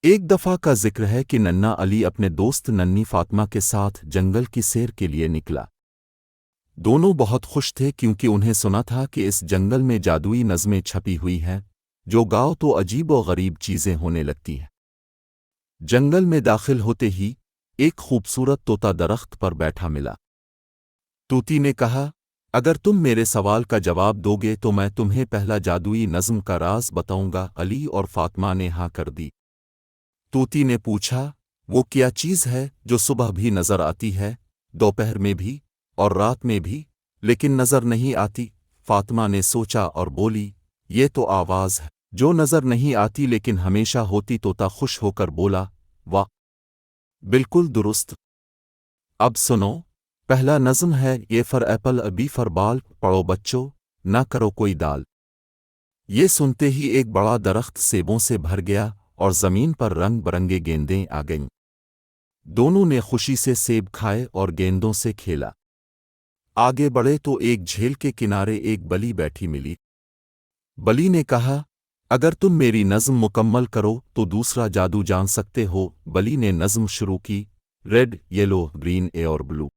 ایک دفعہ کا ذکر ہے کہ ننا علی اپنے دوست ننی فاطمہ کے ساتھ جنگل کی سیر کے لیے نکلا۔ دونوں بہت خوش تھے کیونکہ انہیں سنا تھا کہ اس جنگل میں جادوئی نظمیں چھپی ہوئی ہیں جو گاؤ تو عجیب و غریب چیزیں ہونے لگتی ہیں۔ جنگل میں داخل ہوتے ہی ایک خوبصورت طوطا درخت پر بیٹھا ملا۔ طوطی نے کہا، اگر تم میرے سوال کا جواب دو گے تو میں تمہیں پہلا جادوئی نظم کا راز بتاؤں گا۔ علی اور فاطمہ نے ہاں کر دی۔ طوطی نے پوچھا، وہ کیا چیز ہے جو صبح بھی نظر آتی ہے، دوپہر میں بھی اور رات میں بھی، لیکن نظر نہیں آتی؟ فاطمہ نے سوچا اور بولی، یہ تو آواز ہے جو نظر نہیں آتی لیکن ہمیشہ ہوتی۔ طوطا خوش ہو کر بولا، واہ، بالکل درست۔ اب سنو، پہلا نظم ہے، اے فار ایپل بی فار بال، پڑھو بچوں، نہ کرو کوئی دال۔ یہ سنتے ہی ایک بڑا درخت سیبوں سے بھر گیا اور زمین پر رنگ برنگے گیندیں آ گئیں۔ دونوں نے خوشی سے سیب کھائے اور گیندوں سے کھیلا۔ آگے بڑھے تو ایک جھیل کے کنارے ایک بلی بیٹھی ملی۔ بلی نے کہا، اگر تم میری نظم مکمل کرو تو دوسرا جادو جان سکتے ہو۔ بلی نے نظم شروع کی، ریڈ، یلو، گرین اے اور بلو۔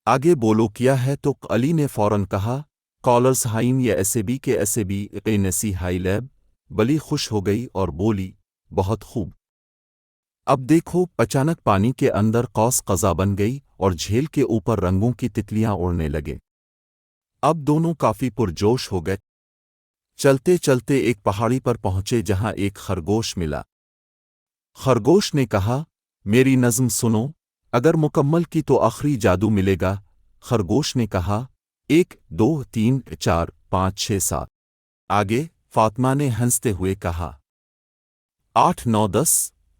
آگے بولو کیا ہے؟ تو علی نے فوراً کہا، کالرز ہائن یا ایسے بھی کے ایسے بھی اے نسی ہائی لیب۔ بلی خوش ہو گئی اور بولی، بہت خوب۔ اب دیکھو، اچانک پانی کے اندر قوس قزح بن گئی اور جھیل کے اوپر رنگوں کی تتلیاں اڑنے لگے۔ اب دونوں کافی پرجوش ہو گئے۔ چلتے چلتے ایک پہاڑی پر پہنچے جہاں ایک خرگوش ملا۔ خرگوش نے کہا، میری نظم سنو، اگر مکمل کی تو آخری جادو ملے گا۔ خرگوش نے کہا، 1 2 3 4 5 6 7۔ آگے فاطمہ نے ہنستے ہوئے کہا، 8 9 10،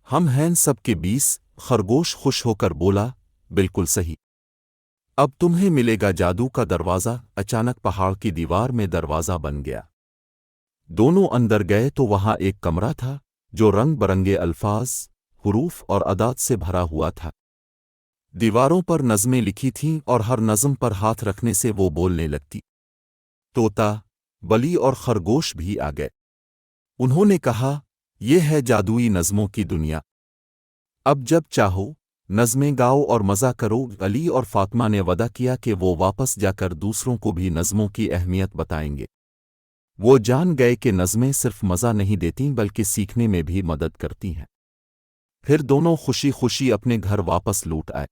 ہم ہیں سب کے 20۔ خرگوش خوش ہو کر بولا، بالکل صحیح، اب تمہیں ملے گا جادو کا دروازہ۔ اچانک پہاڑ کی دیوار میں دروازہ بن گیا۔ دونوں اندر گئے تو وہاں ایک کمرہ تھا جو رنگ برنگے الفاظ، حروف اور اعداد سے بھرا ہوا تھا۔ دیواروں پر نظمیں لکھی تھیں اور ہر نظم پر ہاتھ رکھنے سے وہ بولنے لگتی۔ طوطا، بلی اور خرگوش بھی آ گئے۔ انہوں نے کہا، یہ ہے جادوئی نظموں کی دنیا، اب جب چاہو نظمیں گاؤ اور مزہ کرو۔ علی اور فاطمہ نے وعدہ کیا کہ وہ واپس جا کر دوسروں کو بھی نظموں کی اہمیت بتائیں گے۔ وہ جان گئے کہ نظمیں صرف مزہ نہیں دیتیں بلکہ سیکھنے میں بھی مدد کرتی ہیں۔ پھر دونوں خوشی خوشی اپنے گھر واپس لوٹ آئے۔